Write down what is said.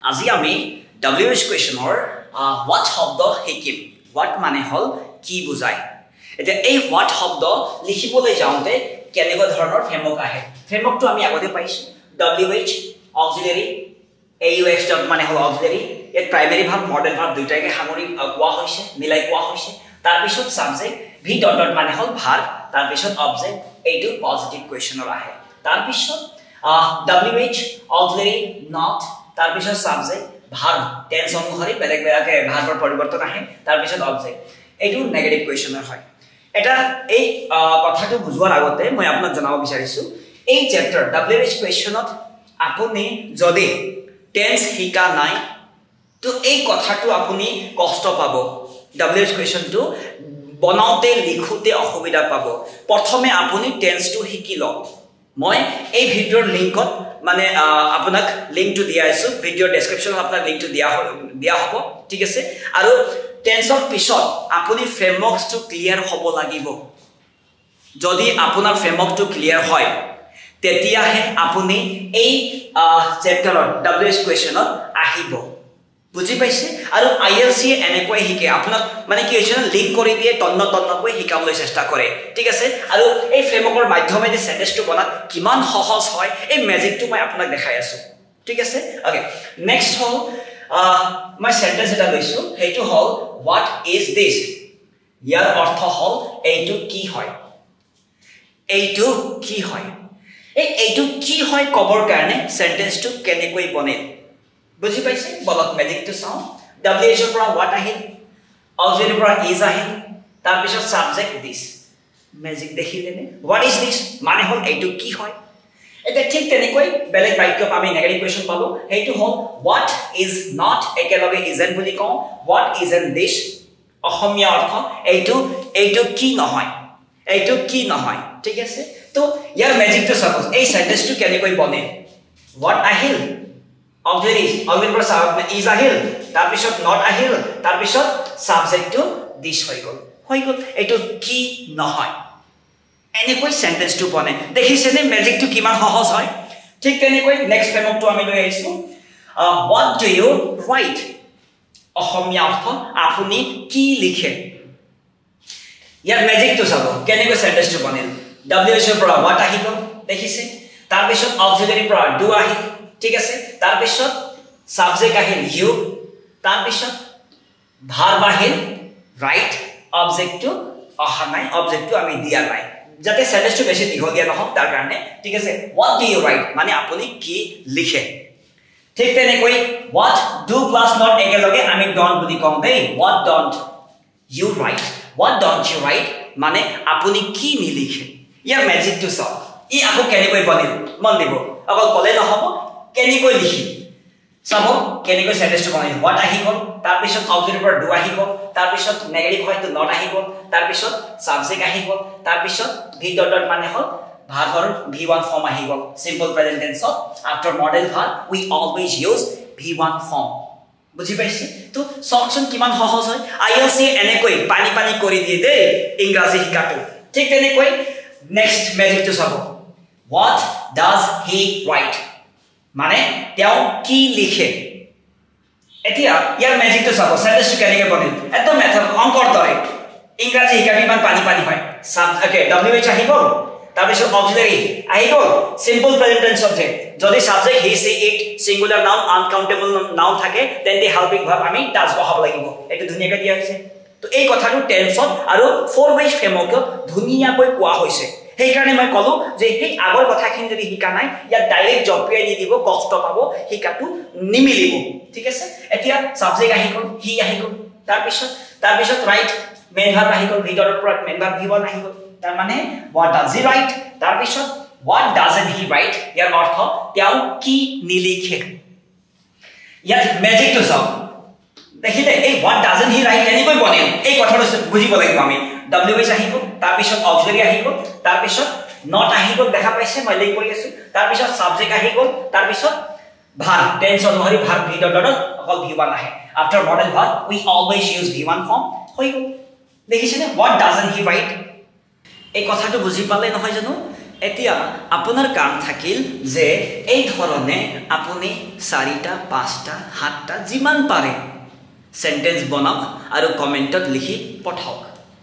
আজি আমি WH কোৱেশ্যনৰ what শব্দ শিকিম what মানে হল কি বুজায় এতিয়া এই what শব্দ লিখিবলৈ যাওঁতে কেনেকুৱা ধৰণৰ ফ্ৰেমৱৰ্ক আহে ফ্ৰেমৱৰ্কটো আমি আগতে পাইছো WH অক্সিলাৰি AUX ডট মানে হল অক্সিলাৰি এই প্ৰাইমাৰী ভাৰ্ব মডেল ভাৰ্ব দুইটাকে সামৰি কোৱা হৈছে মিলাই কোৱা হৈছে তাৰ পিছত সাবজেক্ট V ডট ডট মানে হল ভাৰ্ব তাৰ পিছত অবজেক্ট এইটো পজিটিভ কোৱেশ্যনৰ আহে তাৰ পিছত WH অক্সিলাৰি নট তাৰ পিছত সাবজেক্ট ভাৰ্ব টেন্স অনুসাৰে বেলেগ বেলেগে ভাৰ্বৰ পৰিৱৰ্তন আহে তাৰ পিছত অবজেক্ট এইটো নেগেটিভ কোৱেশ্যনৰ হয় এটা এই কথাটো বুজোৱাৰ আগতে মই আপোনাক জনাব বিচাৰিছো এই চেপ্টাৰ WH কোৱেশ্যনত আপুনি যদি টেন্স শিকা নাই তো এই কথাটো আপুনি কষ্ট পাব WH কোৱেশ্যনটো বনাওতে লিখোতে অসুবিধা পাব প্ৰথমে আপুনি টেন্সটো শিকি লওক মই এই ভিডিওৰ লিংকত মানে আপোনাক লিংকটো দিয়া আছো ভিডিওৰ ডেসক্ৰিপচনত আপোনাক লিংকটো দিয়া হ'ব ঠিক আছে আৰু টেন্সৰ পিছত আপুনি ফ্ৰেমৱৰ্কটো ক্লিয়াৰ হ'ব লাগিব যদি আপোনাৰ ফ্ৰেমৱৰ্কটো ক্লিয়াৰ হয় তেতিয়াহে আপুনি এই চেপ্টাৰৰ WH কোৱেশ্যনত আহিব বুজি পাইছে আৰু ILC এনেকৈ শিকে আপোনাক মানে কি হৈছে লিংক কৰি দিয়ে তন্নকৈ শিকাবলৈ চেষ্টা কৰে ঠিক আছে আৰু এই ফ্ৰেমৱৰ্কৰ মাধ্যমেৰে সেন্টেন্সটো বনা কিমান সহজ হয় এই ম্যাজিকটো মই আপোনাক দেখাই আছো ঠিক আছে ওকে নেক্সট হল মই সেন্টেন্স এটা লৈছো হেইটো হল what is this ইয়াৰ অৰ্থ হল এইটো কি হয় এইটো কি হয় এইটো কি হয় কবৰ কাৰণে সেন্টেন্সটো কেনেকৈ বনে বুজি পাইছে বলক ম্যাজিকটো চাও WH ৰ পৰা what আহিল অক্সিলাৰি পৰা is আহিল তাৰ পিছত সাবজেক্ট this ম্যাজিক দেখিলেনে what is this মানে হল এইটো কি হয় এটা ঠিক তেনেকৈ বেলেগ বাক্য আমি নেগেটিভ কোৱেশ্যন পালো এইটো হল what is not একেলগে isn't বুলি কওঁ what isn't this অসমীয়া অৰ্থ এইটো কি নহয় ঠিক আছে তো ইয়াৰ ম্যাজিকটো সাপোজ এই সেন্টেন্সটো কেনেকৈ বনে what আহিল অক্সিলাৰি পৰা সাবজেক্ট is আহিল তাৰ পিছত not আহিল তাৰ পিছত সাবজেক্টটো this হৈ গল এইটো কি নহয় এনেকৈ সেন্টেন্সটো বনে দেখিছেনে ম্যাজিকটো কিমান সহজ হয় ঠিক তেনেকৈ নেক্সট ফ্ৰেমৱৰ্কটো আমি লৈ আহিছো what do you write অসমীয়া অৰ্থ আপুনি কি লিখে ইয়াৰ ম্যাজিকটো চাব কেনেকৈ সেন্টেন্সটো বনে WH ৰ পৰা what আহিল দেখিছে তাৰ পিছত অক্সিলাৰি পৰা do আহিল ঠিক আছে তাৰ পিছত সাবজেক্ট আহিল you তাৰ পিছত ভার্ব আহিল write অবজেক্টটো অহা নাই অবজেক্টটো আমি দিয়া নাই যাতে সেন্টেন্সটো বেছি দীঘলীয়া নহওক তাৰ কাৰণে ঠিক আছে what do you write মানে আপুনি কি লিখে ঠিক তেনেকৈ what do plus not একেলগে আমি don't বুলি কওঁ দেই what don't you write মানে আপুনি কি নিলিখে ইয়াৰ ম্যাজিকটো চাওক ই আকৌ কেনেকৈ বনিল মন দিব অকল কলে নহব কেনেকৈ লিখি চাব কেনেকৈ সেন্টেন্সটো বনাই what আহি গল তাৰ পিছত অক্সিলাৰি পৰা do আহি গল তাৰ পিছত নেগেটিভ হয় তো not আহি গল তাৰ পিছত সাবজেক্ট আহি গল তাৰ পিছত V ডট ডট মানে হল ভাৰ্বৰ V1 ফৰ্ম আহি গল সিম্পল প্ৰেজেন্ট টেন্সত after modal verb we always use V1 form বুজি পাইছে তো সবচন কিমান সহজ হয় ILC এনেকৈ পানি কৰি দিয়ে দেই ইংৰাজী শিকাটো ঠিক তেনেকৈ নেক্সট ম্যাজিকটো চাব what does he write মানে তেওঁ কি লিখে এতিয়া ইয়াৰ ম্যাজিকটো চাব সেন্টেন্সটো কেনেকৈ বনিল একদম মেথড অংকৰ দৰে ইংৰাজী শিকাটো ইমান পানি হয় ওকে WH আহি গল তাৰ পিছত অক্সিলাৰি আহি গল সিম্পল প্ৰেজেন্ট টেন্স সাবজেক্ট যদি subject he she it singular noun uncountable noun থাকে দেন দি হেল্পিং ভার্ব আমি ডাজ বহাব লাগিব এটো ধুনিয়াকৈ দিয়া হৈছে তো এই কথাটো টেন্সত আৰু ফৰ ৱেজ ফ্ৰেমৱৰ্কত ধুনিয়াকৈ কোৱা হৈছে সেই কাৰণে মই কলো যে এই আগৰ কথাখিনি যদি শিকা নাই ইয়া ডাইৰেক্ট জপিয়াই দি দিব কষ্ট পাব শিকাটো নিমিলিব ঠিক আছে এতিয়া সাবজেক্ট আহি গল হি আহি গল তাৰ পিছত ৰাইট মেইন ভাৰ্ব আহি গল ভিতৰৰ পৰা মেইন ভাৰ্ব V1 আহি গল তাৰ মানে what does he write তাৰ পিছত what doesn't he write ইয়াৰ অৰ্থ তেওঁ কি নিলিখে ইয়াৰ ম্যাজিকটো চাও দেখিলে এই what doesn't he write কেনেকৈ বনে এই কথাটো বুজিব লাগিব আমি WH আহি গল তাৰ পিছত অক্সিলাৰি আহি গল তাৰ পিছত not আহি গল দেখা পাইছে মই লিংক কৰি আছো তাৰ পিছত সাবজেক্ট আহি গল তাৰ পিছত ভার্ব টেন্স অনুসারে ভার্ব V ডট ডট অকল V1 আহে আফটার মডেল ভার্ব উই অলৱেজ ইউজ V1 ফর্ম হৈ গল দেখিছেনে what doesn't he write এই কথাটো বুজি পালে নহয় জানো এতিয়া আপোনাৰ কাম থাকিল যে এই ধৰণে আপুনি 4টা 5টা 7টা যিমান পাৰে সেন্টেন্স বনাওক আৰু কমেন্টত লিখি পঠাওক